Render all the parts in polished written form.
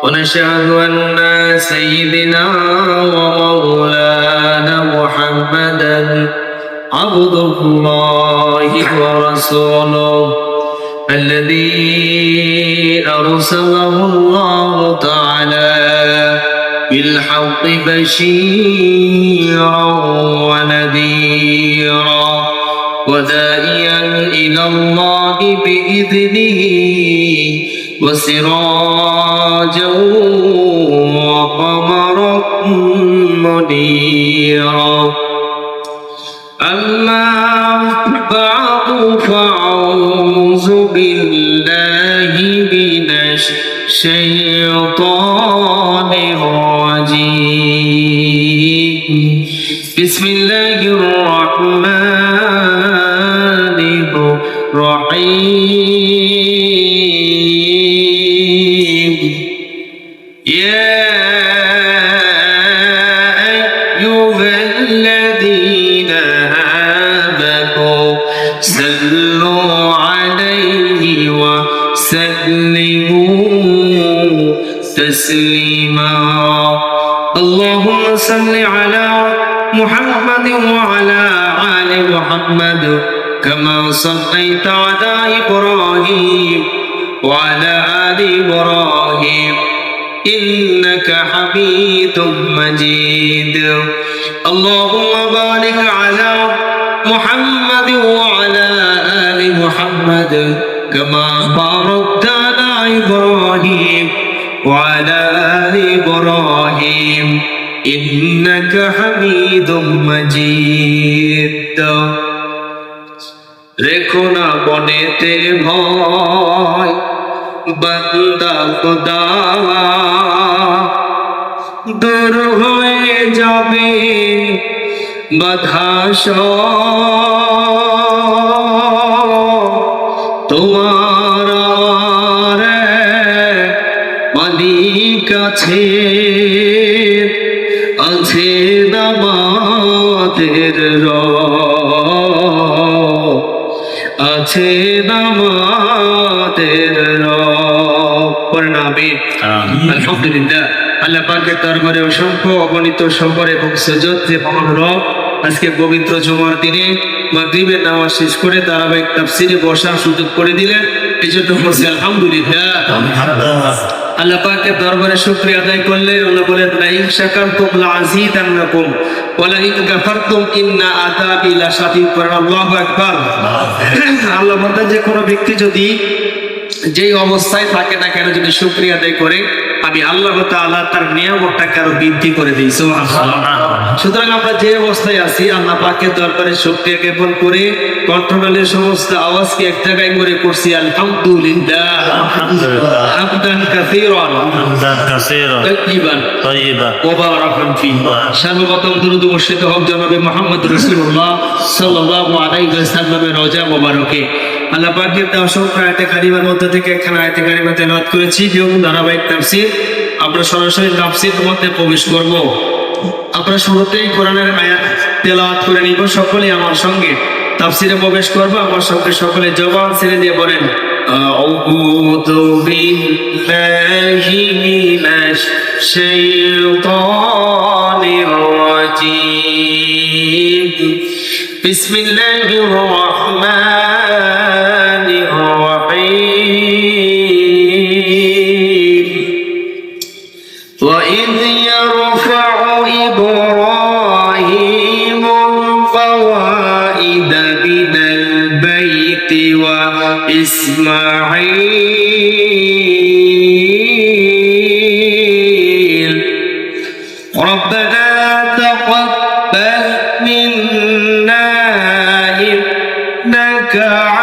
ونشهد أن سيدنا ومولانا محمدا عبد الله ورسوله الذي أرسله الله تعالى بالحق بشيرا ونذيرا وداعيا إلى الله بإذنه وسراجا وقمرا منيرا أما بعد فأعوذ بالله من الشيطان الرجيم بسم الله الرحمن الرحيم يا أيها الذين آمنوا صلوا عليه وسلموا تسليما اللهم صل على محمد وعلى آل محمد كما صليت على إبراهيم وعلى آل إبراهيم إنك حميد مجيد اللهم بارك على محمد وعلى آل محمد كما باركت على إبراهيم وعلى آل إبراهيم إنك حميد مجيد রেখো না বনেতে ভয় বান্দা খোদা দূর হয়ে যাবে বাধা তোমার মালিক আছে আছে নামাজের আছে নামাজের পরিণামে আলহামদুলিল্লাহ আল্লাহ পাকের দরবারে অসংখ্য অগণিত সম্পদ এবং সুজুদ যে মহান রব আজকে পবিত্র জুমার দিনে মাগরিবের নামাজ শেষ করে ধারাবাহিক তাফসিরে বসার সুযোগ করে দিলেন এই জন্য বলছি আলহামদুলিল্লাহ। আল্লাহ পাকের দরবারে শুকরিয়া আদায় করলে আল্লাহ বলেন লা ইন শাকারতুম লাযীদান্নাকুম ওয়া লা ইন কাফারতুম ইন্না আযাবি লাশাদীদ। আল্লাহু আকবার। আল্লাহ বলেন যে কোনো ব্যক্তি যদি যেই অবস্থায় থাকে না কেন যদি শুকরিয়া আদায় করে আমি আল্লাহ তাআলা তার নিয়ামতটাকে আরো বৃদ্ধি করে দিই সুবহানাল্লাহ। সুতরাং আমরা যে অবস্থায় আছি আল্লাহ পাকের দরবারে শুকরিয়া জ্ঞাপন করে কন্ট্রোলের সমস্ত আওয়াজকে এক জায়গায় করে করছি আলহামদুলিল্লাহ হামদান কাসীরান তাইয়িবান মুবারাকান ফীহি। সর্বপ্রথম দরুদ ও মুর্শিদ হক জনাবে মুহাম্মদ রাসূলুল্লাহ সাল্লাল্লাহু আলাইহি ওয়াসাল্লামের রওজা মোবারকে আল্লাহ পাকের অসংখ্য আয়াতে কারিমার মধ্যে থেকে একখানা আয়াতে কারিমা তেলাওয়াত করেছি এবং ধারাবাহিক তাফসীর আমরা সরাসরি তাফসীরের মধ্যে প্রবেশ করব। আমরা শুরুতেই কোরআনের আয়াত তেলাওয়াত করে নিব, সকলেই আমার সঙ্গে তাফসীরে প্রবেশ করব। আমার সঙ্গে সকলে জবান ছেড়ে দিয়ে বলেন আউযু বিল্লাহি মিনাশ শাইতানির রাজীম বিসমিল্লাহির রাহমানির রাহিম وإذ يرفع إبراهيم القواعد من البيت وإسماعيل ربنا تقبل منا إنك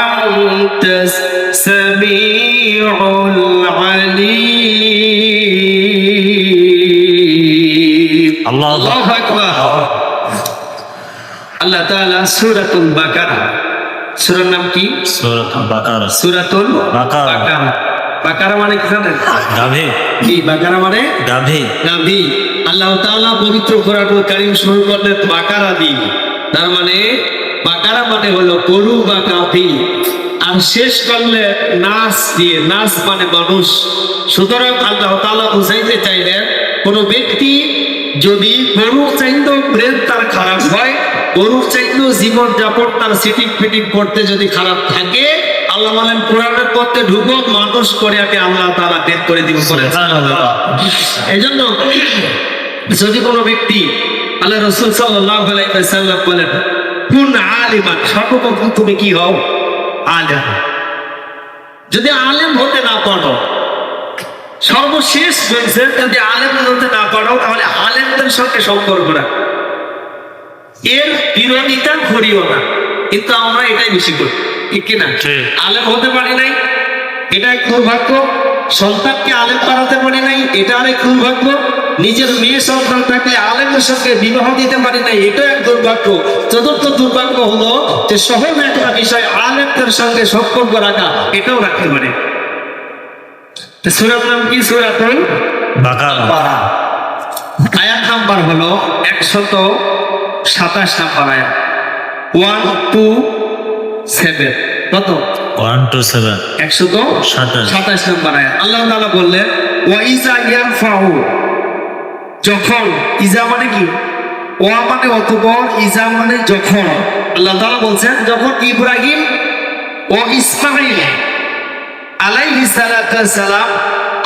أنت السميع العليم الله أكبر আল্লাহ তাআলা সূরাতুল বাকারা সূরার নাম কি? সূরাতুল বাকারা। সূরাতুল বাকারা। বাকারা মানে কি জানেন? গাভী। কি বাকারা মানে? গাভী। গাভী। আল্লাহ তাআলা পবিত্র কোরআনুল কারীম শুরু করলেন বাকারা দিয়ে। তার মানে বাকারা মানে হলো গরু বা গাভী। আর শেষ করলে নাচ দিয়ে, নাচ মানে মানুষ। সুতরাং আল্লাহ তাআলা বুঝাইতে চাইলেন কোন ব্যক্তি যদি গরু চাইতেও ব্রেন তার খারাপ হয়, গরু চাইতেও জীবন যাপন তার সিটিং ফিটিং করতে যদি খারাপ থাকে, আল্লাহ বলেন কোরআনের পথে ঢুকো, মানুষ করে আমি আল্লাহ তাআলা বের করে দিব। এই জন্য যদি কোনো ব্যক্তি, আল্লাহ রাসূল সাল্লাল্লাহু আলাইহি ওয়াসাল্লাম বলেন কুন আলিমান, সর্বপ্রথম তুমি কি হও? আলেম। যদি আলেম হতে না পারো, সর্বশেষ বলছেন যদি আলেম হতে না পারো তাহলে আলেমদের সঙ্গে সম্পর্ক রাখো, এর বিরোধিতা করিও না। কিন্তু আমরা এটাই বেশি করি, ঠিক কিনা? আলেম হতে পারি নাই, এটা এক দুর্ভাগ্য। সন্তানকে আলেম বানাতে পারি নাই, এটা আরেক দুর্ভাগ্য। নিজের মেয়ে সন্তান থাকলে আলেমের সঙ্গে বিবাহ দিতে পারি নাই, এটা এক দুর্ভাগ্য। চতুর্থ দুর্ভাগ্য হলো যে সহজ একটা বিষয় আলেমদের সঙ্গে সম্পর্ক রাখা, এটাও রাখতে পারে। সূরার নাম কি? সূরাতুল বাকারা। আয়াত নাম্বার হলো 127 নাম্বার আয়াত, 127। কত? 127 127 নম্বর আয়াত। আল্লাহ তাআলা বললেন ওয়া ইজা ইয়ারফাউ, যখন, ইজা মানে কি? ওয়া মানে অতঃপর, ইজা মানে যখন। আল্লাহ তাআলা বলছেন যখন ইব্রাহিম ও ইসমাঈল আলাইহিস সালাতু ওয়াস সালাম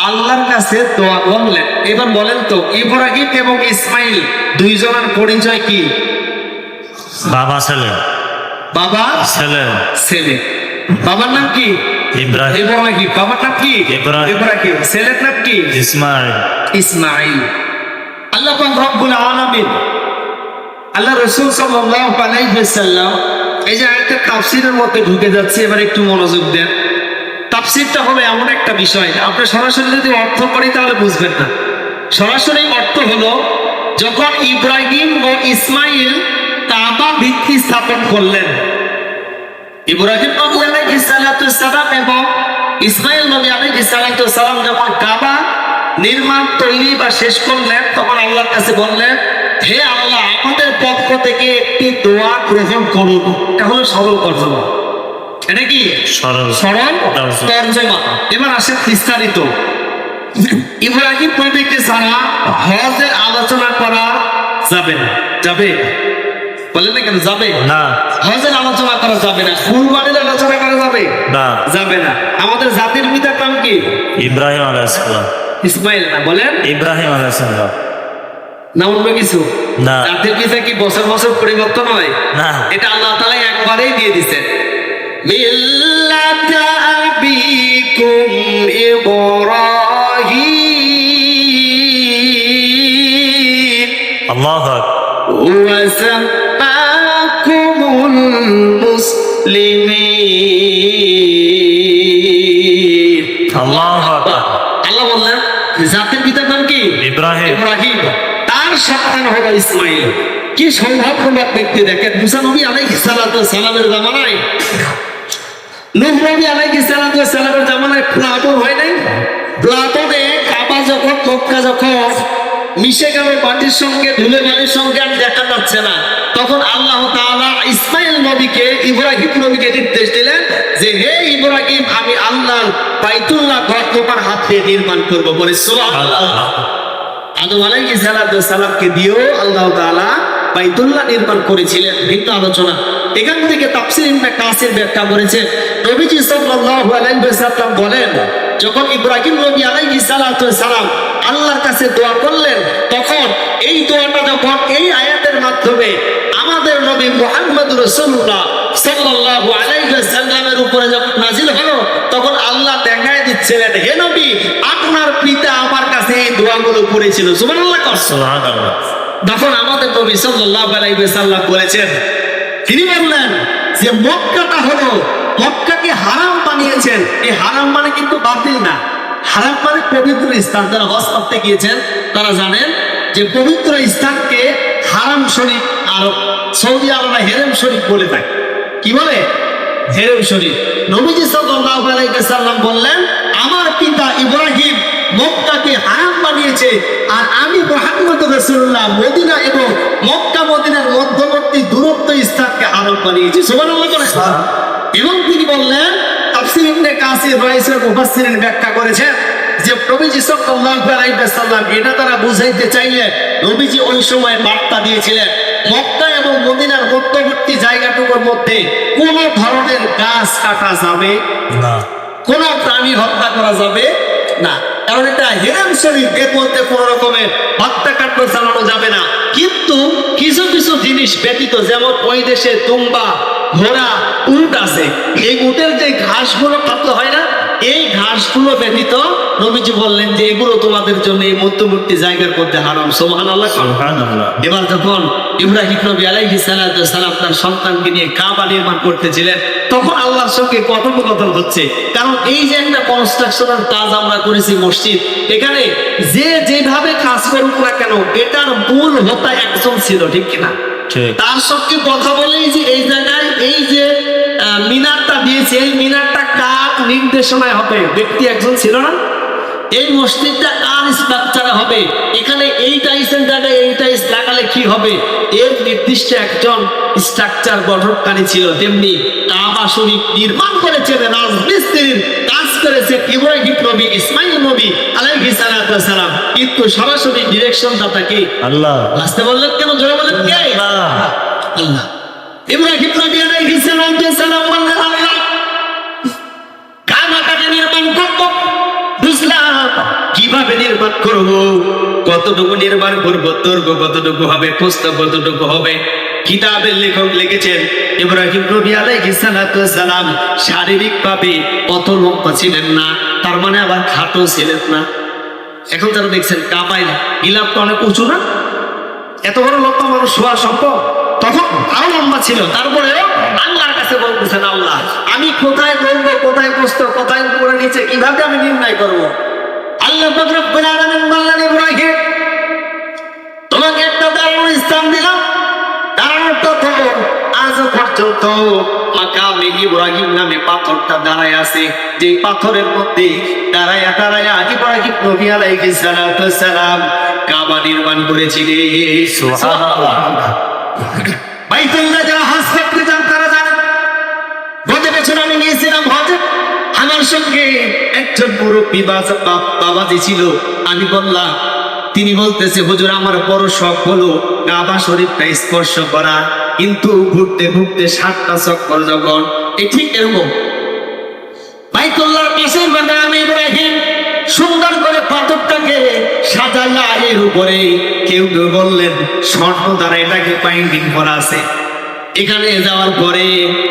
আল্লাহর কাছে দোয়া করলেন। এবার বলেন তো ইব্রাহিম এবং ইসমাঈল দুইজনের পরিচয় কি? বাবা ছেলে, বাবা ছেলে, ছেলে। বাবার নাম কি? ইব্রাহিম। ইব্রাহিম। বাবার নাম কি? ইব্রাহিম। ছেলের নাম কি? ইসমাইল। ইসমাঈল। আল্লাহ পাক রব্বুল আলামিন, আল্লাহ রাসূল সাল্লাল্লাহু আলাইহি ওয়াসাল্লাম এই যে আয়াতটা তাফসীরের মধ্যে ঢুকে যাচ্ছে, এবার একটু মনোযোগ দেন। তাফসীরটা হবে এমন একটা বিষয়, আপনি সরাসরি যদি অর্থ করি তাহলে বুঝবেন না। সরাসরি অর্থ হলো যখন ইব্রাহিম ও ইসমাঈল কাবা ভিত্তি স্থাপন করলেন, ইব্রাহিম নবী আলাইহিস সালাতু ওয়াস সালাম এবং ইসমাঈল নবী আলাইহিস সালাতু ওয়াস সালাম যখন কাবা নির্মাণ তৈরি বা শেষ করলেন, তখন আল্লাহর কাছে বললেন হে আল্লাহ আমাদের পক্ষ থেকে একটি দোয়া গ্রহণ করুন। এটা হলো সরল তরজমা। এটা কি? সরল তরজমা। এবার আসে বিস্তারিত। ইব্রাহিম নবীকে ছাড়া হজের আলোচনা করা যাবে না। যাবে? বলেন না কেন যাবে না? হজের আলোচনা করা যাবে না, কুরবানির আলোচনা করা যাবে না, যাবে না। আমাদের জাতির পিতার নাম কি? ইব্রাহিম আলাইহিস সালাম। ইসমাঈল না, বলেন ইব্রাহিম আলাইহিস সালাম। না অন্য কিছু না। জাতির পিতা কি বছর বছর পরিবর্তন হয়? না, এটা আল্লাহ তাআলা একবারেই দিয়ে দিয়েছেন। মিল্লাতা আবিকুম ইব্রাহিম আল্লাহু আকবার ওয়া সাম্মাকুমুল মুসলিমিন। আল্লাহু আকবার। আল্লাহ বললেন জাতির পিতার নাম কি? ইব্রাহিম। তার সন্তান হলো ইসমাঈল। কি সৌভাগ্যবান ব্যক্তি দেখেন, মুসা নবী আলাইহিস সালাতু ওয়াস সালামের জামানায়, নূহ নবী আলাইহিস সালাতু ওয়াস সালামের জামানায় প্লাবন হয় নাই? প্লাবনে কাবা যখন, মক্কা যখন মিশে গেল মাটির সঙ্গে, ধুলে বালির সঙ্গে আর দেখা যাচ্ছে না, তখন আল্লাহ তাআলা ইসমাঈল নবীকে, ইব্রাহিম নবীকে নির্দেশ দিলেন যে হে ইব্রাহিম আমি আল্লাহর বাইতুল্লাহ ঘর তোমার হাত দিয়ে নির্মাণ করব। বলে সুবহানাল্লাহ। আদম আলাইহিস সালাতু ওয়াস সালামকে দিয়েও আল্লাহ তাআলা বাইতুল্লাহ নির্মাণ করেছিলেন। ভিন্ন আলোচনা। এখান থেকে তাফসীর ইবনে কাসির ব্যাখ্যা করেছে, নবীজি সাল্লাল্লাহু আলাইহি ওয়াসাল্লাম বলেন যখন ইব্রাহিম নবী আলাইহিস সালাতু ওয়াস সালাম আল্লাহর কাছে দোয়া করলেন, তখন এই দোয়াটা যখন এই আয়াতের মাধ্যমে আমাদের নবী মুহাম্মদ রাসূলুল্লাহ সাল্লাল্লাহু আলাইহি ওয়াসাল্লামের উপরে যখন নাযিল হলো, তখন আল্লাহ দেখায় দিচ্ছিলেন হে নবী আপনার পিতা আমার কাছে এই দোয়াগুলো করেছিল। সুবহানাল্লাহ। সুবহানাল্লাহ। তখন আমাদের নবী সাল্লাল্লাহু আলাইহি ওয়াসাল্লাম বলেছেন, তিনি বললেন যে মক্কাটা হলো, মক্কাকে হারাম বানিয়েছেন। এই হারাম মানে কিন্তু বাতিল না, হারাম মানে পবিত্র স্থান। যারা হজ করতে গিয়েছেন তারা জানেন যে পবিত্র স্থানকে হারাম শরীফ, আর সৌদি আরবে হেরেম শরীফ বলে থাকে। কি বলে? হেরেম শরীফ। নবীজি সাল্লাল্লাহু আলাইহি ওয়াসাল্লাম বললেন আমার পিতা ইব্রাহিম মক্কাকে হারাম বানিয়েছে, আর আমি মুহাম্মদ রাসূলুল্লাহ মদিনা এবং মক্কা মদিনার মধ্যবর্তী দূরত্ব স্থানকে হারাম বানিয়েছি। সুবহানাল্লাহ। এবং তিনি বললেন ইবনে কাসির রাইসের মুফাসসিরিন ব্যাখ্যা করেছেন যে নবীজি সাল্লাল্লাহু আলাইহি ওয়াসাল্লাম এটা তারা বুঝাইতে চাইলেন নবীজি ওই সময় বার্তা দিয়েছিলেন মক্কা এবং মদিনার মধ্যবর্তী জায়গাটুকুর মধ্যে কোন ধরনের গাছ কাটা যাবে না। কোন প্রাণী হত্যা করা যাবে না, কারণ এটা হেরাম শরীফ, এর মধ্যে কোন রকমের হত্যা কাণ্ড চালানো যাবে না। কিন্তু কিছু কিছু জিনিস ব্যতীত, যেমন ওই দেশে দুম্বা, ঘোড়া, উট আছে, এই উটের যে ঘাসগুলো প্রাপ্ত হয় না, এই ঘাসগুলো ব্যতীত নবীজি বললেন যে এগুলো তোমাদের জন্য এই মধ্যবর্তী জায়গার মধ্যে হারাম। সুবহানাল্লাহ। সুবহানাল্লাহ। এবার যখন ইব্রাহিম নবী আলাইহিস সালাম তার সন্তানকে নিয়ে কাবা নির্মাণ করতেছিলেন, তখন আল্লাহর সঙ্গে কথোপকথন হচ্ছে, কারণ এই যে একটা কনস্ট্রাকশনের কাজ আমরা করেছি মসজিদ, এখানে যে যেভাবে কাজ করুক না কেন এটার মূল হোতা একজন ছিল, ঠিক কিনা? ঠিক। তার সঙ্গে কথা বলেই যে এই জায়গায় এই যে মিনারটা দিয়েছে, এই মিনারটা কার নির্দেশনায় হবে? ব্যক্তি একজন ছিল না? এই মসজিদটা কার স্ট্রাকচারে হবে? এখানে এই টাইসের জায়গায় এই টাইস লাগালে কি হবে? এর নির্দিষ্ট একজন স্ট্রাকচার গঠনকারী ছিল। তেমনি কাবা শরীফ নির্মাণ করেছেন, রাজমিস্ত্রির কাজ করেছে ইব্রাহিম নবী, ইসমাইল নবী আলাইহিস সালাম, কিন্তু সরাসরি ডিরেকশন দাতা কি? আল্লাহ। আসতে বললেন কেন? জোরে বলেন কে? আল্লাহ। আল্লাহ। ইব্রাহিম নবী আলাইহিস সালাম বললেন আল্লাহ কাবাটাকে নির্মাণ করব, বুঝলাম কিভাবে নির্মাণ করব, কতটুকু নির্মাণ করব, দৈর্ঘ্য কতটুকু হবে, প্রস্থ কতটুকু হবে। কিতাবের লেখক লিখেছেন ইব্রাহিম নবী আলাইহিস সালাম শারীরিক ভাবে অত লম্বা ছিলেন না, তার মানে আবার খাটো ছিলেন না। এখন যারা দেখছেন কাবায় গিলাপটা অনেক উঁচু না, এত বড় লম্বা মানুষ হওয়া সম্ভব? তখন আরো লম্বা ছিল। তারপরে আল্লাহর কাছে বলতেছেন, আল্লাহ আমি কোথায় বলবো, কোথায় প্রস্থ, কোথায় উপরে নিচে, কিভাবে আমি নির্ণয় করব? আল্লাহ পাক রব্বুল আলামিন বললেন, ইব্রাহিম তোমাকে একটা দারুণ স্থান দিলাম, দাঁড়ানোটা তো আজ পর্যন্ত মাকামে ইব্রাহিম নামে পাথরটা দাঁড়ায় আছে, যে পাথরের মধ্যে দাঁড়ায়া দাঁড়ায়া ইব্রাহিম নবী আলাইহিস সালাম কাবা নির্মাণ করেছিলেন। সুবহানাল্লাহ। বাইতুল্লাহ যারা হজ করতে যান তারা জানেন, গত বছর আমি গিয়েছিলাম হজে, আমার সঙ্গে একজন মুরব্বী বাবাজি ছিল। আমি বললাম, তিনি বলতেছে হুজুর আমার বড় শখ হলো কাবা শরীফটা স্পর্শ করা, কিন্তু ঘুরতে ঘুরতে 7টা চক্কর যখন এই ঠিক এরকম বাইতুল্লাহর পাশের মাকামে ইব্রাহিম সুন্দর করে পাথরটাকে সাজাইয়া এর উপরে কেউ কেউ বললেন স্বর্ণ দ্বারা এটাকে পাইন্টিং করা আছে। এখানে যাওয়ার পরে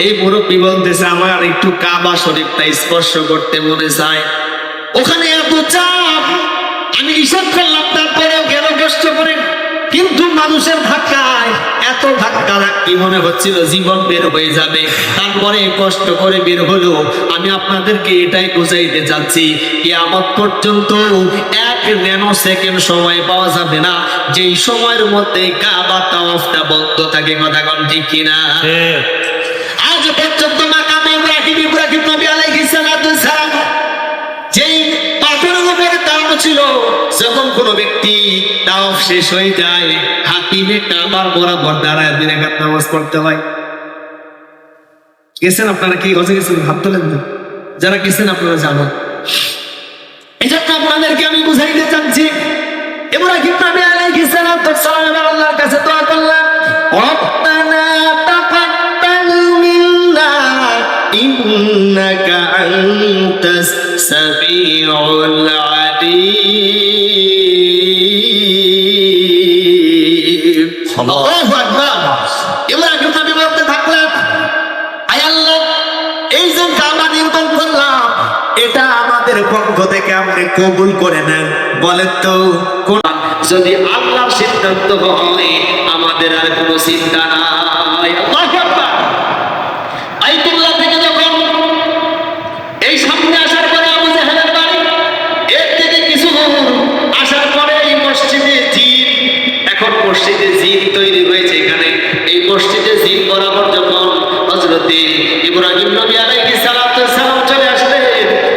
এই মুরব্বী বলতেছে আমার একটু কাবা শরীফটা স্পর্শ করতে মনে চায়। ওখানে এত চাপ, আমি হিসাব করলাম, তারপরেও গেল কষ্ট করে, কিন্তু মানুষের ধাক্কায় এত ধাক্কা ধাক্কি মনে হচ্ছিল জীবন বের হয়ে যাবে। তারপরে কষ্ট করে বের হলো। আমি আপনাদেরকে এটাই বুঝাইতে চাচ্ছি, কিয়ামত পর্যন্ত 1 ন্যানো সেকেন্ড সময় পাওয়া যাবে না যেই সময়ের মধ্যে কাবা তাওয়াফটা বন্ধ থাকে। কথা কোন ঠিক কিনা? ঠিক। আজ পর্যন্ত মাকামে ইব্রাহিম নবী আলাইহিস সালাম যেই পাথরের উপরে দাঁড়ানো ছিল, যখন কোনো ব্যক্তি তাওয়াফ শেষ হয়ে যায় হাতিমে কাবার বরাবর দাঁড়ায় 2 রাকাত নামাজ পড়তে হয়। গেছেন আপনারা? কি হজে গেছেন? হাত তোলেন না। যারা গেছেন আপনারা জানেন। এই জন্য আপনাদেরকে আমি বুঝাইতে চাচ্ছি, ইব্রাহিম নবী আলাইহিস সালাম আল্লাহর কাছে দোয়া করলেন, রব্বানা তাকাব্বাল মিন্না ইন্নাকা আনতাস সামিউল আলিম। আল্লাহু আকবার। ইব্রাহিম নবী বলতে থাকলেন, আয় আল্লাহ এই যে কাবা নির্মাণ করলাম এটা আমাদের পক্ষ থেকে আপনি কবুল করে নেন। বলেন তো যদি আল্লাহর সিদ্ধান্ত হয় আমাদের আর কোনো চিন্তা নাই। আল্লাহু আকবার। বাইতুল্লাহ থেকে যখন এই সামনে আসার পরে আবু জাহেলের বাড়ি, এর থেকে কিছু আসার পরে এই মসজিদে জিন, এখন মসজিদে জিন তৈরি হয়েছে। এখানে এই মসজিদে জিন বরাবর যখন হযরতে ইব্রাহিম নবী আলাইহিস সালাম চলে আসলেন,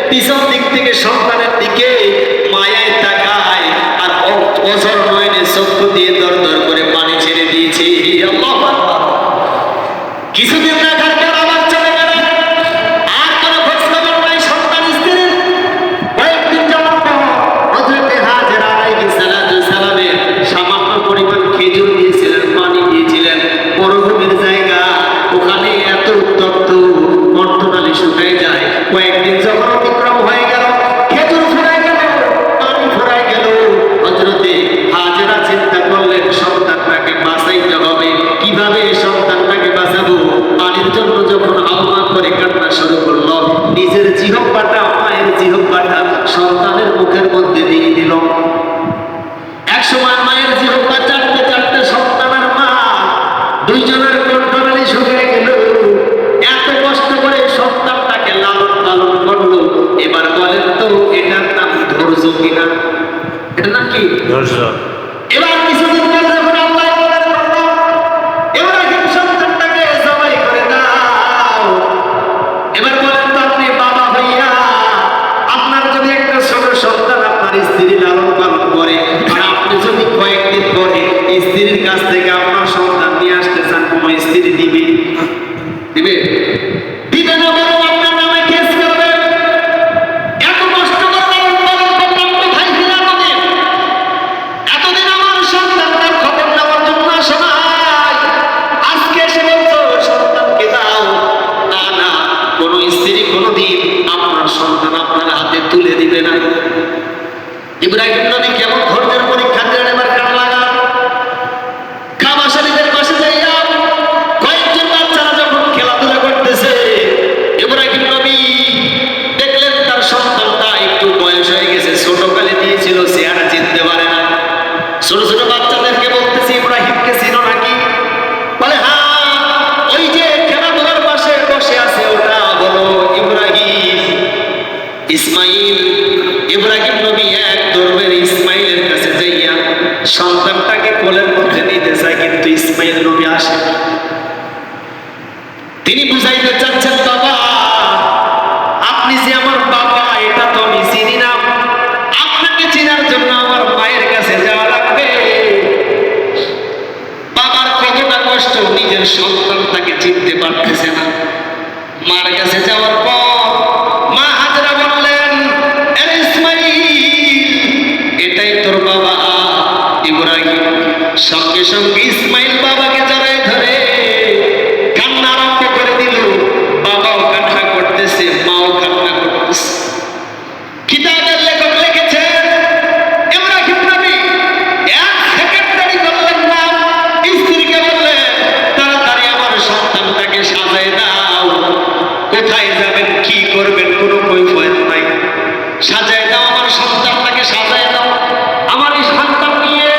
পিছন দিক থেকে সন্তানের দিকে মায়ায় তাকায় আর অঝর নয়নে চক্ষু দিয়ে দর দর করে পানি ছেড়ে দিয়েছে। আল্লাহু আকবার। কিছুদিন রাখার পর আবার চলে গেলেন, আর কোনো খোঁজ খবর নাই। এটা নাম কি? ধৈর্য। এবার কিছুদিন পর যখন আল্লাহ বলেন, ইব্রাহিম সন্তানটাকে জবাই করে দাও। এবার বলেন তো আপনি বাবা হইয়া আপনার যদি একটা ছোট সন্তান আপনার স্ত্রী লালন পালন করে, আর আপনি যদি কয়েকদিন পরে স্ত্রীর কাছ থেকে আপনার সন্তান নিয়ে আসতে চান, কোন স্ত্রী দিবে? দিবে? দিবে না, বরং আপনার নামে কেস করবে। এত কষ্ট করে লালন পালন করলাম, কোথায় ফিরানো দিন? এতদিন আমার সন্তান তার খবর নেওয়ার জন্য আসে নাই, আজকে এসে বলছো সন্তানকে দাও। না না, কোন স্ত্রী কোনদিন আপনার সন্তান আপনার হাতে তুলে দিবে না। ইব্রাহিম নবী কেমন ধর্মের পরীক্ষা দিলেন, এবার কান লাগা। কাবা শরীফের পাশে যাইয়া কয়েকজন বাচ্চারা যখন খেলাধুলা করতেছে, ইব্রাহিম নবী দেখলেন তার সন্তানটা একটু বয়স হয়ে গেছে, ছোটকালে দিয়েছিল, চেহারা চিনতে পারে না। ছোট ছোট বাচ্চাদেরকে বলতেছি, ইব্রাহিমকে চিনো নাকি? বলে হ্যাঁ, ওই যে খেলাধুলার পাশে বসে আছে ওটা বলো ইব্রাহিম, ইসমাইল। ইব্রাহিম নবী এক ধর্মের ইসমাইলের কাছে যাইয়া সন্তানটাকে কোলের মধ্যে নিতে চায়, কিন্তু ইসমাইল নবী আসে। তিনি বুঝাইতে চাচ্ছেন, বাবা আপনি যে আমার বাবা এটা তো আমি চিনি না, আপনাকে চেনার জন্য আমার মায়ের কাছে যাওয়া লাগবে। বাবার কতটা কষ্ট, নিজের সন্তানটাকে চিনতে পারতেছে না। মার কাছে যাওয়ার পর মা হাজরা বললেন, আরে ইসমাইল, এটাই তোর বাবা ইব্রাহিম। সঙ্গে সঙ্গে ইসমাইল বাবাকে জড়ায় ধরে কান্না আরম্ভ করে দিল। বাবাও কান্না করতেছে, মাও কান্না করতেছে। কিতাবের লেখক লিখেছেন, ইব্রাহিম নবী এক সেকেন্ড দেরি করলেন না, স্ত্রীকে বললেন, তাড়াতাড়ি আমার সন্তানটাকে সাজায় দাও। কোথায় যাবেন, কি করবেন, কোনো কৈফিয়ত নাই। সাজায় দাও, আমার সন্তানটাকে সাজায় দাও। আমার এই সন্তান নিয়ে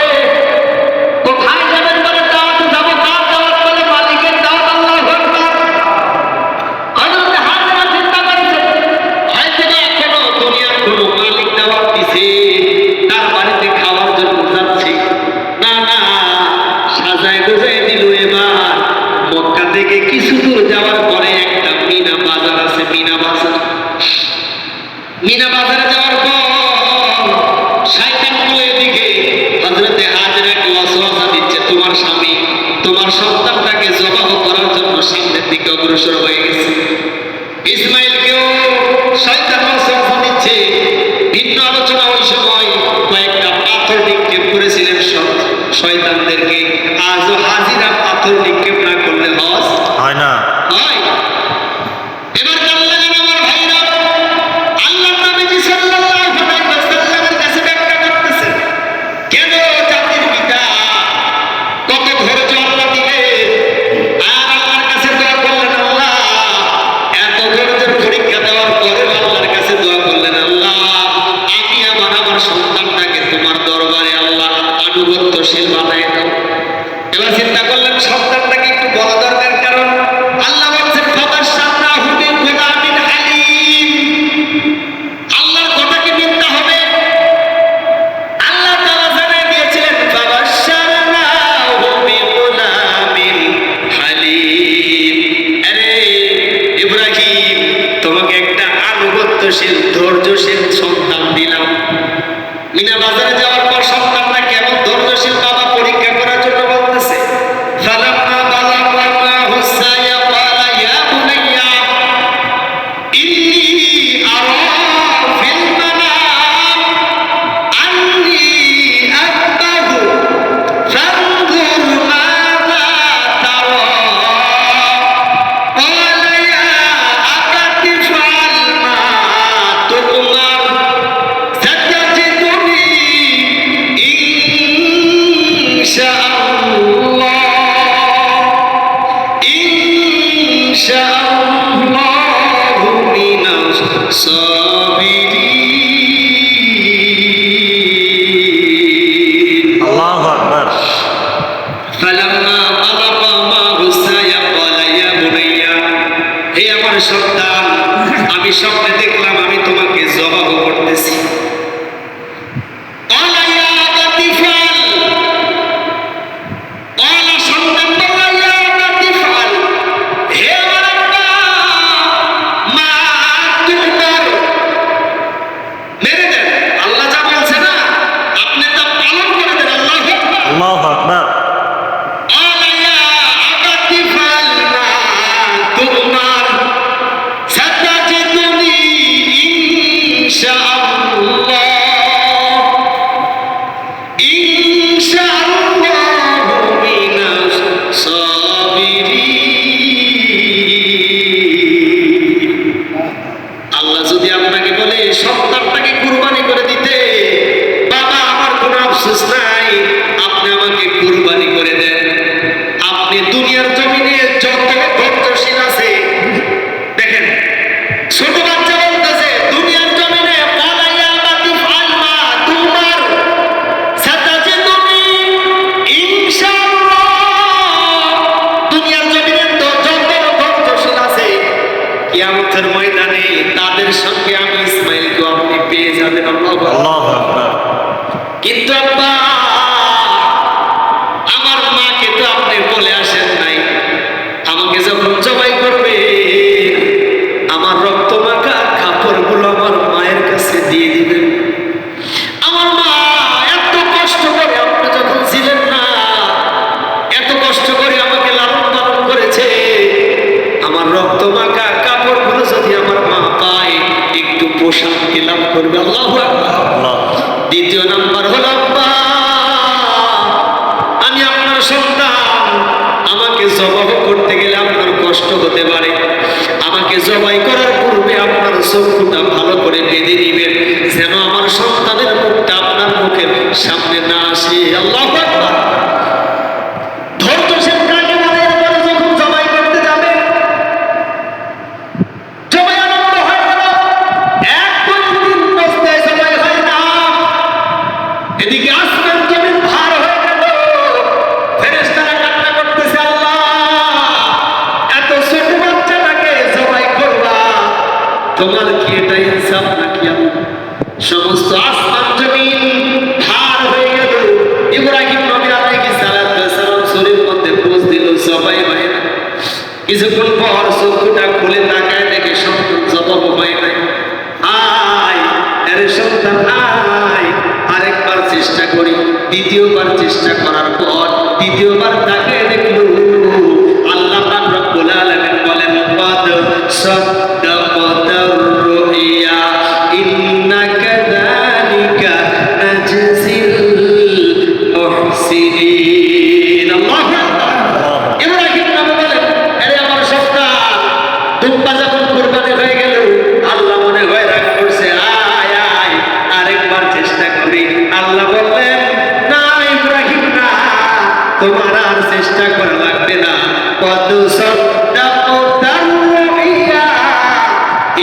কোথায় যাবেন? বলে দাওয়াত যাবো। কার দাওয়াত? বলে মালিকের দাওয়াত। আল্লাহু আকবার। হযরত হাজরা চিন্তা করেছেন, হয়তো না এখনো দুনিয়ার কোনো মালিক দাওয়াত দিছে, তার বাড়িতে খাওয়ার জন্য যাচ্ছে। না না, সাজায় গোজায় দিল। এবার মক্কা থেকে কিছু দূর যাওয়ার পরে একটা মিনা বাজার আছে, মিনা বাজার। মিনা বাজারে যাওয়ার পর শয়তান বলে এদিকে হযরতে হাজরাকে ওয়াসওয়াসা দিচ্ছে, তোমার স্বামী তোমার সন্তানটাকে জবাহ করার জন্য সামনের দিকে অগ্রসর হয়ে গেছে। ইসমাইলকেও শয়তান ওয়াসওয়াসা দিচ্ছে। ভিন্ন আলোচনা ওই সময় কয়েকটা পাথর নিক্ষেপ করেছিলেন শয়তানদেরকে। আজও হাজিরা পাথর নিক্ষেপ না করলে হজ হয় না। হয়। এবার কান লাগান আমার ভাইরা, আল্লাহর নবীজি সাল্লাল্লাহু আলাইহি ওয়াসাল্লামের কাছে ব্যাখ্যা করতেছেন, কেন জাতির পিতা কত ধৈর্য আল্লাহ দিলেন, আর আল্লাহর কাছে দোয়া করলেন। আল্লাহ এত ধৈর্যের পরীক্ষা দেওয়ার পরে আল্লাহর কাছে দোয়া করলেন, আল্লাহ আমি আমার সন্তানটাকে তোমার দরবারে আল্লাহ আনুগত্যশীল বানায় দাও। এবার চিন্তা করলেন সন্তানটাকে একটু বড় দরকার, কারণ আল্লাহ বলছেন ফাবাশশারনাহু বিগুলামিন হালিম। আল্লাহর কথাকে নিতে হবে। আল্লাহ তাআলা জানিয়ে দিয়েছিলেন ফাবাশশারনাহু বিগুলামিন হালিম। আরে ইব্রাহিম, তোমাকে একটা আনুগত্যশীল ধৈর্যশীল সন্তান দিলাম। মিনা বাজারে যাওয়ার পর সন্তানটা কেমন ধৈর্যশীল বাবা পরীক্ষা করার জন্য বলতেছে, ফালাম্মা বালাগা মাহু সায়া ক্বালা ইয়া বুনাইয়া ইন্নী আরা ফিল মানাম আন্নী আযবাহু ফানজুর মাযা তারা। ক্বালা ইয়া আবাতি ফাআল মা তু'মার সাতাজিদুনি আল্লাহু আকবার। আলাইয়া আবাতি ফালনা তোমার সাতাজিদুনি ইনশাআল্লাহ ইনশাআল্লাহ মিনাস সাবিরিন। আল্লাহ যদি আপনাকে বলে সন্তানটাকে কুরবানি করে দিতে, বাবা আমার কোনো আফসোস নাই, আপনি আমাকে কুরবানি করে দেন। আপনি দুনিয়ার জমিনে যত ধৈর্যশীল আছে, দেখেন ছোট বাচ্চা বলতেছে দুনিয়ার জমিনে পালাইয়া বাতি ফালমা তোমার সাতাজিদুনি ইনশাআল্লাহ। দুনিয়ার জমিনে তো যত ধৈর্যশীল আছে, কিয়ামতের ময়দানে তাদের সঙ্গে আমি ইসমাইলকে আপনি পেয়ে যাবেন। আল্লাহু আকবার। আল্লাহু আকবার। কিন্তু আব্বা আমার মাকে তো আপনি বলে আসেন নাই, আমাকে যখন জবাই করবে আমার রক্ত মাখা কাপড়গুলো আমার মায়ের কাছে দিয়ে দিবেন। আমার মা এত কষ্ট করে আপনি যখন ছিলেন না, এত কষ্ট করে আমাকে লালন পালন করেছে, আমার রক্ত মাখা কাপড়গুলো যদি আমার মা পায় একটু পোশাক লাভ করবে। আল্লাহু আকবার। আল্লাহ। দ্বিতীয় নাম্বার হলো আব্বা আমি আপনার সন্তান, আমাকে জবাই করতে গেলে আপনার কষ্ট হতে পারে, আমাকে জবাই করার পূর্বে আপনার চক্ষুটা ভালো করে বেঁধে দিবেন, যেন আমার সন্তানের মুখটা আপনার মুখের সামনে না আসে। আল্লাহু আকবার। ধৈর্যশীল কাকে বলে? এরপরে যখন জবাই করতে যাবে, জবাই আরম্ভ হয়ে গেল, 1-2-3 বস্তায় জবাই হয় না। এদিকে আসমান জমিন ভার হয়ে গেল, ফেরেশতারা কান্না করতেছে, আল্লাহ এত ছোট বাচ্চাটাকে জবাই করবা, তোমার কি এটা ইনসাফ নাকি? আল্লাহ সমস্ত আসমান জমিন ভার হয়ে গেল। ইব্রাহিম নবী আলাইহিস সালাতু ওয়াস সালাম শরীর মধ্যে পোঁছ দিল, জবাই হয় না। কিছুক্ষণ পর চক্ষুটা খুলে তাকায় দেখে সন্তান জবাব হয় নাই। আয় আরে সন্তান আয়, আরেকবার চেষ্টা করি। দ্বিতীয়বার চেষ্টা করার পর দ্বিতীয়বার তাকে দেখলো, আল্লাহ পাক রব্বুল আলামিন বলেন কদ সাদ্দাকাতার রুইয়া ইন্না কাযালিকা নাজজিল মুহসিনিন। আল্লাহু আকবার। ইব্রাহিম নবী বলেন, আরে আমার সন্তান দুম্বা যখন কুরবানি হয়ে গেল, আল্লাহ মনে হয় রাগ করছে, আয় আয় আরেকবার চেষ্টা করি। আল্লাহ বললেন, না ইব্রাহিম না, তোমার আর চেষ্টা করা লাগবে না। কত সাদ্দাকাতার রুইয়া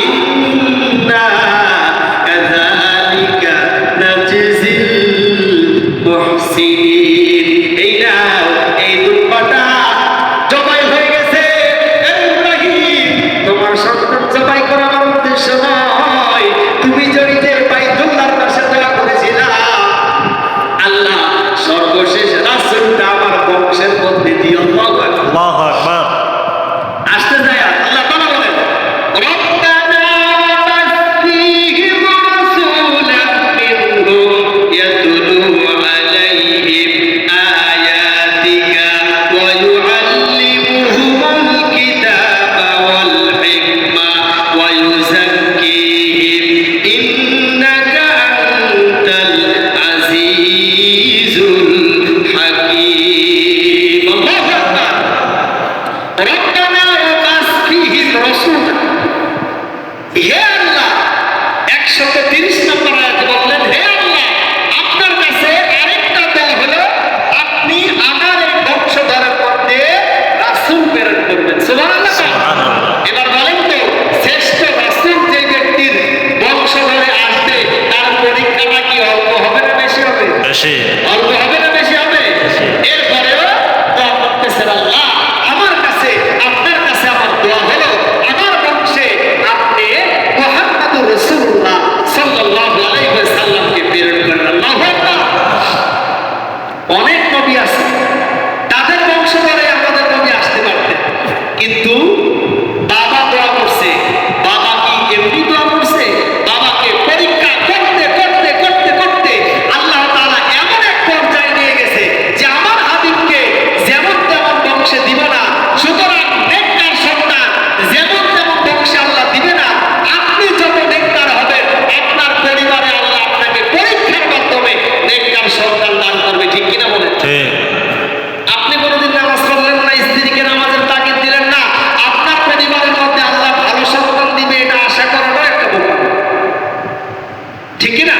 ইন্না কাযালিকা নাজজিল মুহসিনিন। এই নাও, এই দুম্বাটা জবাই হয়ে গেছে। এ ইব্রাহিম, তোমার সন্তান জবাই করা আমার উদ্দেশ্য নয়। তুমি যদি যে বাইতুল্লাহর পাশে দোয়া করেছিলা, আল্লাহ সর্বশেষ রাসূলটা আমার বংশের মধ্যে দিয়ে। আল্লাহু আকবার। আল্লাহু আকবার। আসতে যায় আল্লাহ তাআলা বলেন, রব্বানা বাসফিহিম রাসূলান মিনহুম ইয়াতলু আলাইহিম আয়াতিকা ওয়া ইউআল্লিমুহুমুল কিতাবা ওয়াল হিকমা ওয়া ইউযাক্কিহিম ইন্নাকা আনতাল আজিজুল হাকীম। আল্লাহু আকবার। রব্বানা বাসফিহিম রাসূলা। হে আল্লাহ, 130 নম্বর আয়াতে বললেন, হে আল্লাহ, আপনার কাছে আরেকটা দোয়া হলো, আপনি আমার এই বংশধরের মধ্যে রাসূল প্রেরণ করবেন। সুবহানাল্লাহ। এবার বলেন তো, শ্রেষ্ঠ রাসূল যে ব্যক্তির বংশধরে আসবে, তার পরীক্ষাটা কি অল্প হবে না বেশি হবে? বেশি। অল্প হবে না বেশি হবে? এরপরেও দোয়া করতেছেন, আল্লাহ আমার কাছে আপনার কাছে আমার দোয়া হলো, আমার বংশে আপনি মুহাম্মদুর রাসূলুল্লাহ সাল্লাল্লাহু আলাইহি ওয়াসাল্লামকে প্রেরণ করেন। আল্লাহু আকবার। অনেক নবী আছে, তাদের বংশধরে আমাদের নবী আসতে পারতেন, কিন্তু বাবা দোয়া করছে। বাবা কি এমনি দোয়া করছে? বাবাকে পরীক্ষা করতে করতে করতে করতে আল্লাহ তাআলা এমন এক পর্যায়ে পার করবে, ঠিক কিনা বলেন? ঠিক। আপনি কোনোদিন নামাজ পড়লেন না, স্ত্রীকে নামাজের তাগিদ দিলেন না, আপনার পরিবারের মধ্যে আল্লাহ ভালো সন্তান দিবে এটা আশা করাটাও একটা বোকা, ঠিক কিনা?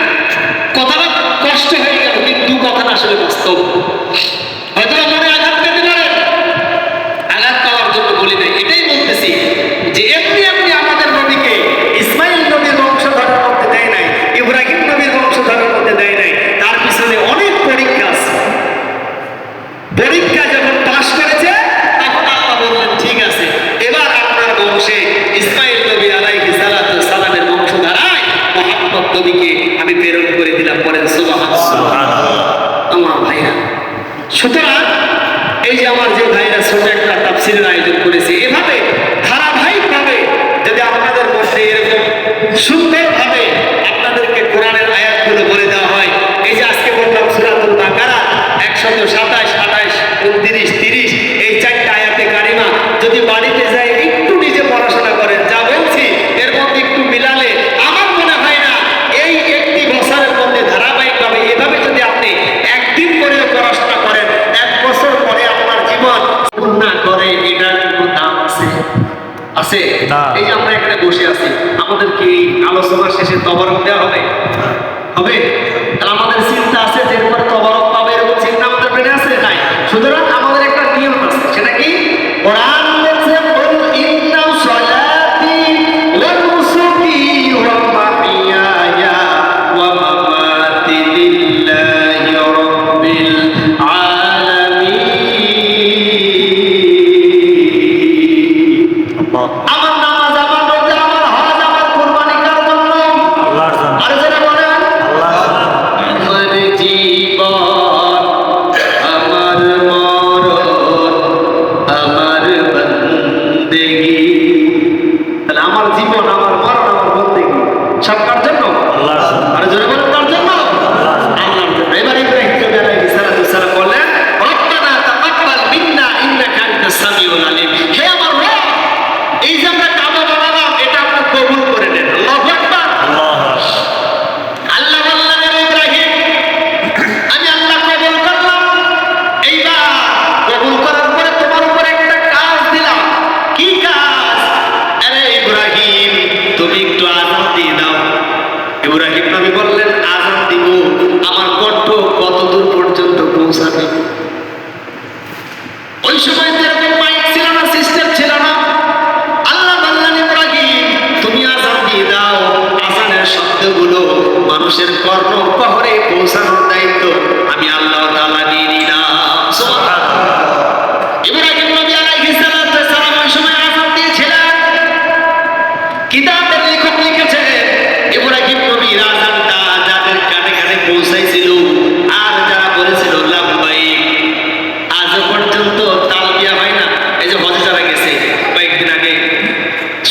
কথাটা কষ্ট হয়ে গেল, কিন্তু কথাটা আসলে বাস্তব। হয়তো মনে আঘাত পেতে পারেন, আঘাত পাওয়ার জন্য বলি নাই, এটাই বলতেছি যে এমনি এমনি আমাদের নবীকে ইসমাইল নবীর বংশধরের মধ্যে দেয় নাই, ইব্রাহিম নবীর বংশধরের মধ্যে দেয় নাই, তার পিছনে অনেক পরীক্ষা আছে। পরীক্ষা যখন পাশ করেছে তখন আল্লাহ বললেন ঠিক আছে, এবার আপনার বংশে ইসমাইল নবী আলাইহিস সালাতু ওয়াস সালামের বংশধারায় মুহাম্মদ নবীকে আমি প্রেরণ করে দিলাম। পড়েন সুবহানাল্লাহ। আমার ভাইরা, সুতরাং এই যে আমার যে ভাইরা ছোট একটা তাফসীরের আয়োজন করেছে, এভাবে ধারাবাহিকভাবে যদি আপনাদের মধ্যে এরকম সুন্দরভাবে আপনাদেরকে কোরআনের আয়াতগুলো বলে দেওয়া হয়, এই যে আজকে বললাম সূরাতুল বাকারা 127, 28, 29, 30 এই চারটা আয়াতে কারিমা যদি বাড়িতে যায় একটু নিজে পড়াশোনা করেন, যা বলছি এর মধ্যে একটু মিলালে আমার মনে হয় না এই একটি বছরের মধ্যে ধারাবাহিকভাবে এভাবে যদি আপনি একদিন করে পড়াশোনা করেন, 1 বছর পরে আপনার জীবন না করে এটার কোনো দাম আছে? আছে? না। এই যে আমরা এখানে বসে আছি, আমাদেরকে এই আলোচনার শেষে তবরক দেওয়া হবে? হবে? তাহলে আমাদের চিন্তা আছে যে এরপরে তবরক পাবে এরকম চিন্তা আমাদের ব্রেনে আছে? নাই। সুতরাং আমাদের একটা নিয়ম আছে, সেটা কি? কোরআন বলছে কুল ইন্না সলাতি ওয়া নুসুকি ওয়া মাহইয়ায়া ওয়া মামাতি লিল্লাহি রাব্বিল আলামিন। আল্লাহ। আমার নামাজ, আমার রোজা, আমার হজ, আমার কুরবানি কার জন্য? আল্লাহর জন্য। আর যারা বলেন আল্লাহর জন্য। আমার জীবন, আমার মরণ, আমার বন্দেগী। তাহলে আমার জীবন, আমার মরণ, আমার বন্দেগী সব কার জন্য? আল্লাহর জন্য। আর যারা বলেন কার জন্য? আল্লাহর জন্য। আল্লাহর জন্য। এবার ইব্রাহিম নবী আলাইহিস সালাতু ওয়াস সালাম বললেন, রব্বানা তাকাব্বাল মিন্না ইন্নাকা আনতাস সামিউল আলিম। হে আমার রব, এই যে আমরা কাবা বানালাম এটা আপনি কবুল করে নেন। আল্লাহু আকবার। আল্লাহ। আল্লাহ বললেন, হে ইব্রাহিম, আমি আল্লাহ কবুল করলাম। এইবার কবুল করার পরে তোমার উপরে একটা কাজ দিলাম। কি কাজ? আরে ইব্রাহিম, তুমি একটু আযান দিয়ে দাও। ইব্রাহিম নবী বললেন, আযান দিব, আমার কণ্ঠ কত দূর পর্যন্ত পৌঁছাবে? ওই সময় তো এরকম মাইক ছিল না, সিস্টেম ছিল না। আল্লাহ বললেন, ইব্রাহিম, তুমি আযান দিয়ে দাও। আযানের শব্দগুলো মানুষের কর্ণ পহরে পৌঁছানোর দায়িত্ব আমি আল্লাহ তাআলা নিয়ে নিলাম। সুবহানাল্লাহ। ইব্রাহিম নবী আলাইহিস সালাতু ওয়াস সালাম ওই সময় আযান দিয়েছিলেন। কিতাবের লেখক লিখেছেন, ইব্রাহিম নবীর আযানটা যাদের কানে কানে পৌঁছাইছিল আর যারা বলেছিল লাব্বাইক, আজ পর্যন্ত তালবিয়া হয় না। এই যে হজে যারা গেছে কয়েকদিন আগে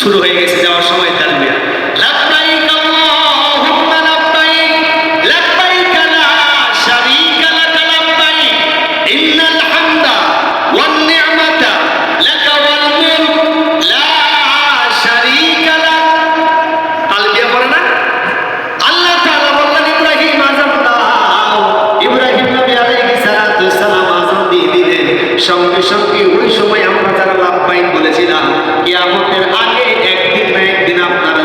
শুরু হয়ে গেছে, যাওয়ার সময় তালবিয়া, লাব্বাইক আল্লাহুম্মা লাব্বাইক, লাব্বাইক লা শারীকা লাক লাব্বাইক, ইন্নাল হামদা ওয়ান নি'মাতা লাকা ওয়াল মুলক লা শারীকা লাক। তালবিয়া পড়ে না? আল্লাহ তাআলা বললেন, ইব্রাহিম আযান দাও। ইব্রাহিম নবী আলাইহিস সালাতু ওয়াস সালাম আযান দিয়ে দিলেন। সঙ্গে সঙ্গে ওই সময় আমরা যারা লাব্বাইক বলেছিলাম, কিয়ামতের আগে একদিন না একদিন আপনার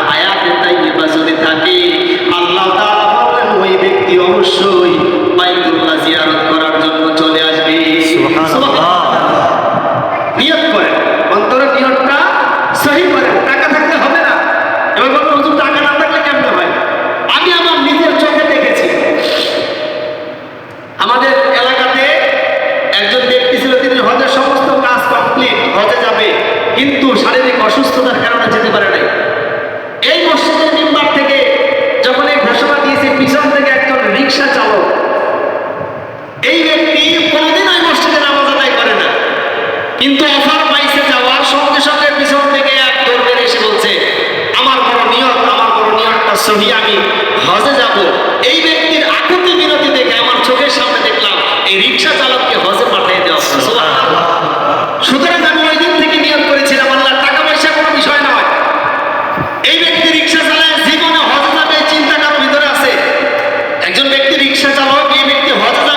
হায়াতে তাইয়্যিবা যদি থাকে, আল্লাহ তাআলা বললেন ওই ব্যক্তি অবশ্যই বাইতুল্লাহ জিয়ারত করার জন্য চলে আসবে। সুবহানাল্লাহ। নিয়ত করেন, অন্তরের নিয়তটা সহি করেন। টাকা থাকলে হবে না। এবার বলবো, হুজুর টাকা না থাকলে কেমনে হয়? আমি আমার নিজের চোখে দেখেছি। আমাদের এলাকাতে একজন ব্যক্তি ছিল, তিনি হজের সমস্ত কাজ কমপ্লিট, হজে যাবে, কিন্তু শারীরিক অসুস্থতার কারণে যেতে পারে নাই। এই মসজিদের মিম্বার থেকে যখন এই ঘোষণা দিয়েছে, পিছন থেকে একজন রিকশা চালক, এই ব্যক্তি কোনোদিন ওই মসজিদে নামাজ আদায় করে না, কিন্তু অফার পাইছে যাওয়ার, সঙ্গে সঙ্গে পিছন থেকে এক দৌড় মেরে এসে বলছে, আমার বড় নিয়ত, আমার বড় নিয়তটা সহি, আমি হজে যাব। এই ব্যক্তির আকুতি বিনতি দেখে আমার চোখের সামনে দেখলাম এই রিকশা চালককে হজে পাঠিয়ে দেওয়া হলো। সুবহানাল্লাহ। সুতরাং আমি ওই দিন থেকে নিয়ত করেছিলাম, আল্লাহ টাকা পয়সা কোনো বিষয় নয়, এই ব্যক্তি রিকশা চালায় জীবনে হজে যাবে চিন্তা কারোর ভিতরে আছে? একজন ব্যক্তি রিকশা চালক, এই ব্যক্তি হজে যাবে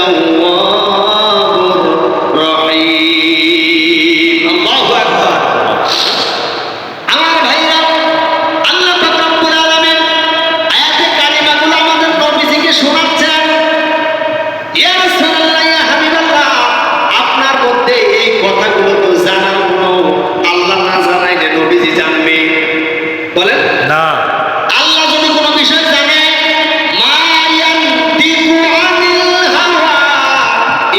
তাওয়াবুর রহিম। আল্লাহু আকবার। আমার ভাইরা, আল্লাহ পাক রব্বুল আলামিন আয়াতে কারিমাগুলো আমাদের নবীজিকে শোনাচ্ছেন। ইয়া রাসূলুল্লাহ, ইয়া হাবিবাল্লাহ, আপনার মধ্যে এই কথাগুলো তো জানার কোনো আল্লাহ না জানাইলে নবীজি জানবে? বলেন না। আল্লাহ যদি কোনো বিষয় জানে, মা ইয়ানতিকু আনিল হাওয়া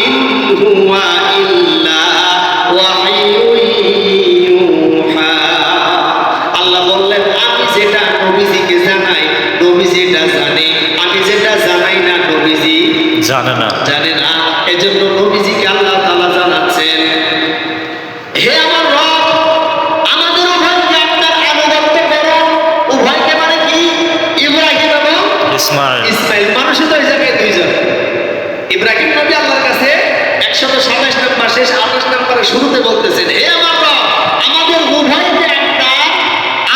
ইন হুয়া ইল্লা ওয়াহয়ুন ইউহা। আল্লাহ বললেন, আমি যেটা নবীজিকে জানাই নবীজি এটা জানে, আমি যেটা জানাই না নবীজি জানে না। জানে না। এজন্য নবীজিকে আল্লাহ তাআলা জানাচ্ছেন, হে আমার রব, আমাদের উভয়কে আপনার আনুগত্য করো। উভয়কে মানে কি? ইব্রাহিম এবং ইসমাইল। ইসমাইল। মানুষই তো এই জায়গায় দুইজন। ইব্রাহিম নবী আল্লাহর কাছে 127 নম্বর শেষ 28 নম্বরের শুরুতে বলতেছেন, হে আমার রব, আমাদের উভয়কে আপনার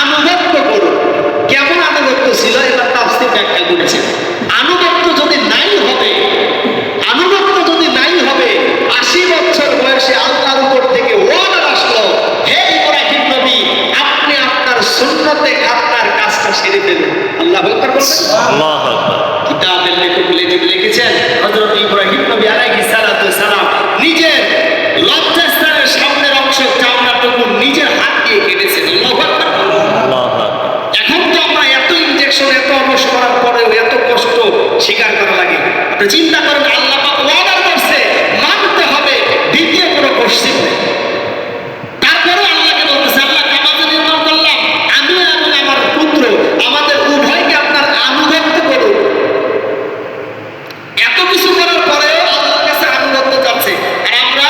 আনুগত্য করো। কেমন আনুগত্য ছিল? এবার তাফসীর ব্যাখ্যা করেছেন। আনুগত্য যদি নাই হবে, আনুগত্য যদি নাই হবে, 80 বছর বয়সে আল্লাহর উপর থেকে ওয়াদা আসলো, হে ইব্রাহিম নবী, আপনি আপনার সুন্নতে আপনার কাজটা সেরে ফেলুন। আল্লাহু আকবার বলবেন। আল্লাহু আকবার। কিতাবের লেখক লিখেছেন, হযরত ইব্রাহিম নবী আলাইহিস সালাতু সালাম নিজের লজ্জাস্থানের সামনের অংশ চামড়াটুকু নিজের হাত দিয়ে কেটেছেন। আল্লাহু আকবার। আল্লাহু আকবার। এখন তো আমরা এত ইনজেকশন, এত অবশ করার পরেও এত কষ্ট স্বীকার করা লাগে। আপনি চিন্তা করেন, আল্লাহ পাক ওয়াদা করছে, মানতে হবে, দ্বিতীয় কোনো কোশ্চেন নেই। তারপরে আল্লাহকে বলতেছে, আল্লাহ কাবাকে নির্মাণ করলাম, আমি এবং আমার পুত্র, আমাদের উভয়কে আপনার আনুগত্য করুন। এত কিছু করার পরেও আল্লাহর কাছে আনুগত্য চাচ্ছে। আর আমরা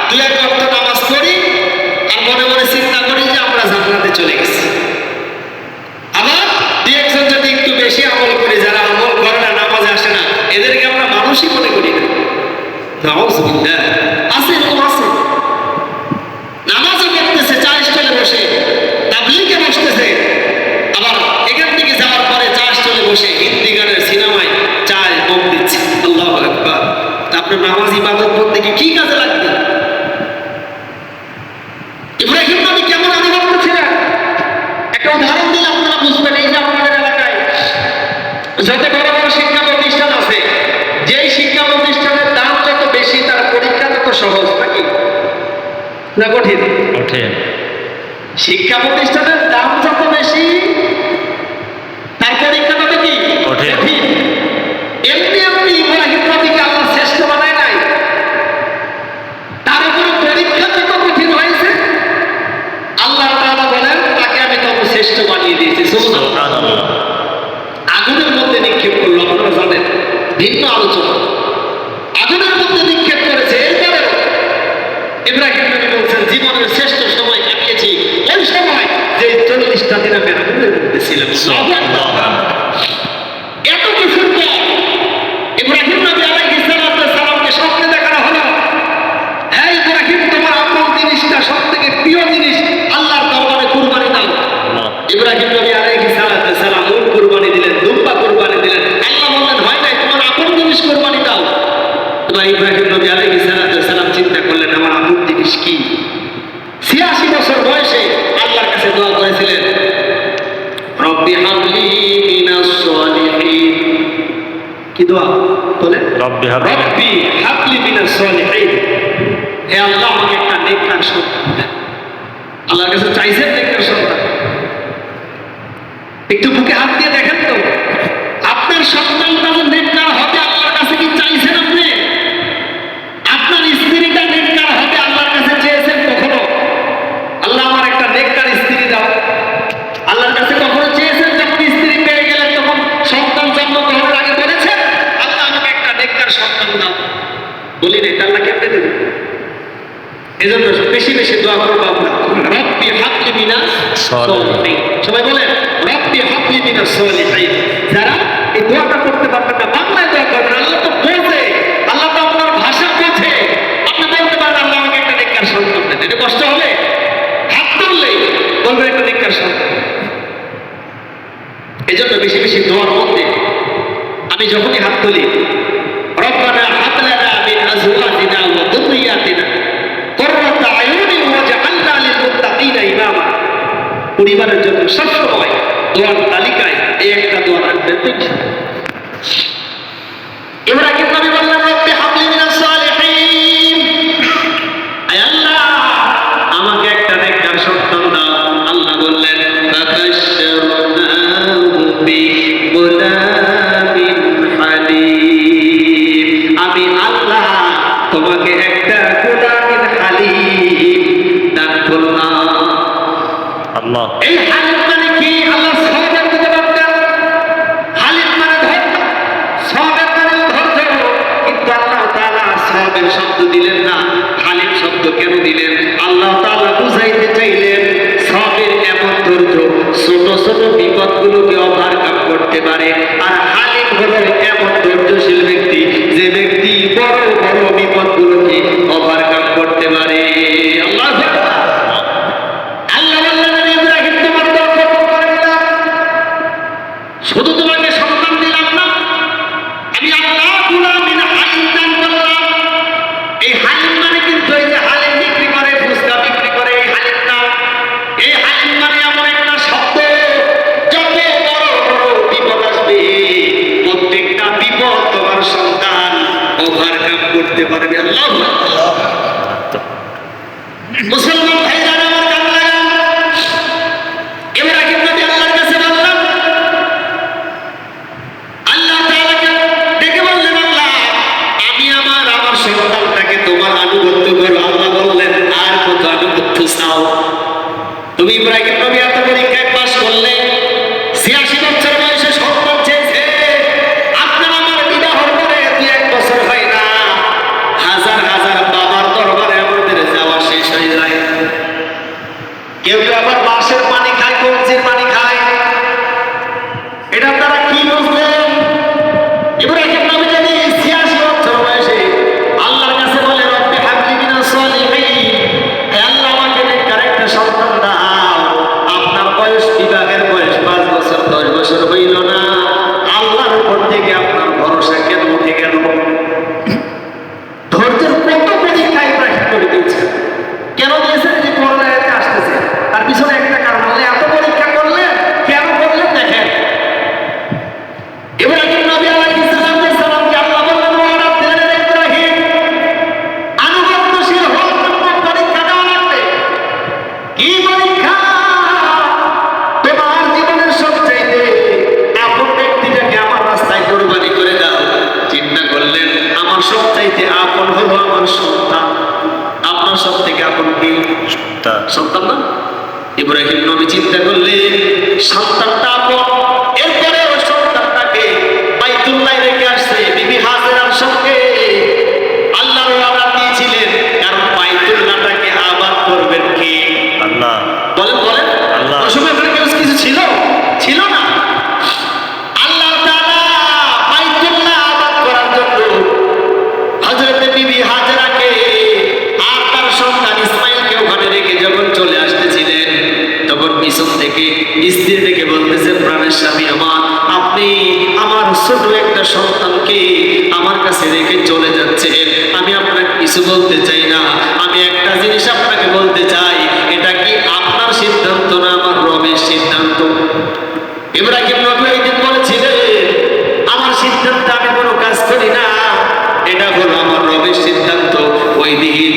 2-1 ওয়াক্ত নামাজ পড়ি আর মনে মনে চিন্তা করি যে আমরা জান্নাতে চলে গেছি। আবার 2-1 জন যদি একটু বেশি আমল করে, যারা আমল করে না, নামাজে আসে না, এদেরকে আমরা মানুষই মনে করি না। নাউযুবিল্লাহ। আছে, এরকম আছে। নামাজও পড়তেছে, চা স্টলে বসে, তাবলীগে বসতেছে, আবার এখান থেকে যাওয়ার পরে চা স্টলে বসে হিন্দি গানের সিনেমায় চায় কম দিচ্ছে। আল্লাহু আকবার। আপনার নামাজ ইবাদত করতে গিয়ে কি কাজে লাগবে? ইব্রাহিম নবী কেমন আনুগত্য ছিলেন? একটা উদাহরণ দিলে আপনারা বুঝবেন। এই যে আপনাদের এলাকায় যত বড় বড় শিক্ষা প্রতিষ্ঠান আছে, যেই শিক্ষা প্রতিষ্ঠানের দাম যত বেশি, তার পরীক্ষা তত সহজ, নাকি না কঠিন? ওঠে। শিক্ষা প্রতিষ্ঠানের দাম যত বেশি, তার পরীক্ষা তত কি কঠিন। কঠিন। এমনি এমনি ইব্রাহিম নবীকে আল্লাহ শ্রেষ্ঠ বানায় নাই, তার উপরে পরীক্ষা যত কঠিন হয়েছে, আল্লাহ তাআলা বলেন, তাকে আমি তত শ্রেষ্ঠ বানিয়ে দিয়েছি। সুবহানাল্লাহ। সুবহানাল্লাহ। আগুনের মধ্যে নিক্ষেপ করলো, আপনারা জানেন, ভিন্ন আলোচনা। আগুনের মধ্যে নিক্ষেপ করেছে, এরপরেও ইব্রাহিম নবী বলছেন, জীবনের শ্রেষ্ঠ সময় কাটিয়েছি ওই সময় যে 40টা দিন আমি আগুনের মধ্যে ছিলাম। সুবহানাল্লাহ। এত কিছুর পর ইব্রাহিম নবী আলাইহিস সালামকে স্বপ্নে দেখানো হলো, হ্যাঁ ইব্রাহিম, তোমার আপন জিনিসটা, সবথেকে প্রিয় জিনিস, আল্লাহর দরবারে কুরবানি দাও। আল্লাহ। ইব্রাহিম নবী আলাইহিস সালাম উট কুরবানি দিলেন, দুম্বা কুরবানি দিলেন। আল্লাহ বললেন, হয় নাই, তোমার আপন জিনিস কুরবানি দাও। এবার ইব্রাহিম নবী আলাইহিস সালাম চিন্তা করলেন, আমার আপন জিনিস কি? 86 বছর বয়সে আল্লাহর কাছে দোয়া করেছিলেন, রব্বি হাবলি মিনাস সলিহিন। কি দোয়া বলে? রব্বি হাবলি। রব্বি হাবলি মিনাস সলিহিন। হে আল্লাহ, আমাকে একটা নেককার সন্তান দেন। আল্লাহর কাছে চাইছেন নেককার সন্তান। একটু বুকে হাত দিয়ে দেখেন তো, আপনার সন্তানটা যে নেককার হবে, আল্লাহর কাছে কি চাইছেন আপনি? আপনার স্ত্রীটা নেককার হবে, আল্লাহর কাছে চেয়েছেন কখনো? আল্লাহ, আমার একটা নেককার স্ত্রী দাও। আল্লাহর কাছে কখনো চেয়েছেন? যখন স্ত্রী পেয়ে গেলেন তখন সন্তান জন্মগ্রহণের আগে বলেছেন, আল্লাহ আমাকে একটা নেককার সন্তান দাও? বলি নাই, আল্লাহ কেমনে দেবে? এজন্য বেশি বেশি দোয়া করবো আমরা, রব্বি হাবলি মিনাস সলিহিন। সবাই বলেন, রব্বি হাবলি মিনাস সলিহিন। যারা এই দোয়াটা করতে পারবেন না, বাংলায় দোয়া করবেন। আল্লাহ তো বোঝে, আল্লাহ তো আপনার ভাষা বোঝে। আপনি বলতে পারেন, আল্লাহ আমাকে একটা নেককার সন্তান দেন। এটা কষ্ট হবে? হাত তুললেই বলবেন একটা নেককার সন্তান। এই জন্য বেশি বেশি দোয়ার মধ্যে আমি যখনই হাত তুলি, রব্বানা হাব লানা পরিবারের জন্য সবসময় দোয়ার তালিকায় এই একটা দোয়া রাখবেন। ইব্রাহিম নবী বললেন, রব্বি হাবলি মিনাস সালিহিন, আয় আল্লাহ আমাকে একটা নেককার সন্তান দাও। আল্লাহ বললেন, ফাবাশশারনাহু বিগুলামিন হালিম, আমি আল্লাহ তোমাকে একটা গুলামিন হালিম দান করলাম। আল্লাহ এই হালিম মানে কি? আল্লাহ সওয়াবের দিকে বলতেন, হালিম মানে ধৈর্য, সওয়াবের মানে ধৈর্য। কিন্তু আল্লাহ তাআলা সওয়াবের শব্দ দিলেন না, হালিম শব্দ কেন দিলেন? আল্লাহ তাআলা বুঝাইতে চাইলেন সওয়াবের এমন ধৈর্য ছোট ছোট বিপদগুলোকে ওভারকাম করতে পারে, আর হালিম হলো এমন ধৈর্যশীল ব্যক্তি যে ব্যক্তি বড় বড় বিপদগুলোকে ওভারকাম করতে পারে। আল্লাহু আকবার। আল্লাহ বললেন, আমি ইব্রাহিম তোমার দোয়া কবুল করে নিলাম। শুধু তোমাকে সন্তান দিলাম না, আমি আল্লাহ গুলামিন হালিম দান করলাম। এই হালিম মানে কিন্তু এই যে হালিম বিক্রি করে, ফুচকা বিক্রি করে, এই হালিম না। এই হালিম মানে এমন একটা শব্দ, যত বড় বড় বিপদ আসবে প্রত্যেকটা বিপদ তোমার সন্তান ওভারকাম করতে পারবে। আল্লাহু আকবার। মুসলমান ভাইরা আমার কান লাগান, ইব্রাহিম নবী আল্লাহর কাছে বললেন, আল্লাহ তাআলাকে ডেকে বললেন, আল্লাহ আমি আমার সন্তানটাকে তোমার আনুগত্য করো। আল্লাহ বললেন, আর কত আনুগত্য চাও? তুমি ইব্রাহিম নবী এত পরীক্ষায় পাস করলে, ৮৬ বছর বয়সে সন্তান চেয়েছে, আপনার আমার বিবাহর পরে ২-১ বছর হয় না, হাজার হাজার বাবার দরবারে আমাদের যাওয়া শেষ হয়ে যায়। কেউ কেউ আবার বাঁশের পানি খায়, কলসির পানি খায়। এটা আপনারা কি বুঝলেন? ইব্রাহিম নবী যদি ৮৬ বছর বয়সে আল্লাহর কাছে বলে, রব্বি হাবলি মিনাস সালিহিন, হে আল্লাহ আমাকে নেককার একটা সন্তান দাও। আপনার বয়স, বিবাহের বয়স ৫ বছর ১০ বছর হইল না, আল্লাহর উপর থেকে আপনার ভরসা কেন উঠে গেল? ধৈর্যের কত পরীক্ষা ইব্রাহিম করে দিয়েছেন। কেন দিয়েছেন? যে করোনা আসতেছে, তার পিছনে একটা কারণ হলে এত পরীক্ষা করলেন, কেন করলেন দেখেন। ইব্রাহিম নবী আলাইহিস সালামকে আল্লাহ বললেন, ও রাব্বিল ইব্রাহিম, আনুগত্যশীল হওয়ার জন্য পরীক্ষা দেওয়া লাগবে। কি পরীক্ষা? তোমার জীবনের সবচাইতে আপন ব্যক্তিটাকে আমার রাস্তায় কুরবানি করে দাও। চিন্তা করলেন, আমার সবচাইতে আপন হলো আমার সন্তান। আপনার সব থেকে আপন কি? সন্তান না? ইব্রাহিম নবী চিন্তা করলেন সন্তানটা আপন, এরপরে ওই সন্তানটাকে বাইতুল্লাহ রেখে আসছে বিবি হাজেরার সঙ্গে। আল্লাহর ওয়াদা দিয়েছিলেন, কারণ বাইতুল্লাহটাকে আবাদ করবেন কি? আল্লাহ বলেন বলেন। আল্লাহ। ওই সময় ওখানে কেউ কিছু ছিল? ছিল না। আল্লাহ তাআলা বাইতুল্লাহ আবাদ করার জন্য হযরত বিবি হাজেরাকে আর তার সন্তান ইসমাইলকে ওখানে রেখে যখন চলে আসতেছিলেন, তখন পিছন থেকে স্ত্রী থেকে বলতেছে, প্রাণের স্বামী আমার, আপনি আমার ছোট একটা সন্তানকে আমার কাছে রেখে চলে যাচ্ছেন। আমি আপনাকে কিছু বলতে চাই না, আমি একটা জিনিস আপনাকে বলতে চাই, এটা কি আপনার সিদ্ধান্ত না আমার রবের সিদ্ধান্ত? ইব্রাহিম নবী একদিন বলেছিলেন, আমার সিদ্ধান্ত আমি কোনো কাজ করি না, এটা হলো আমার রবের সিদ্ধান্ত। ওই দিন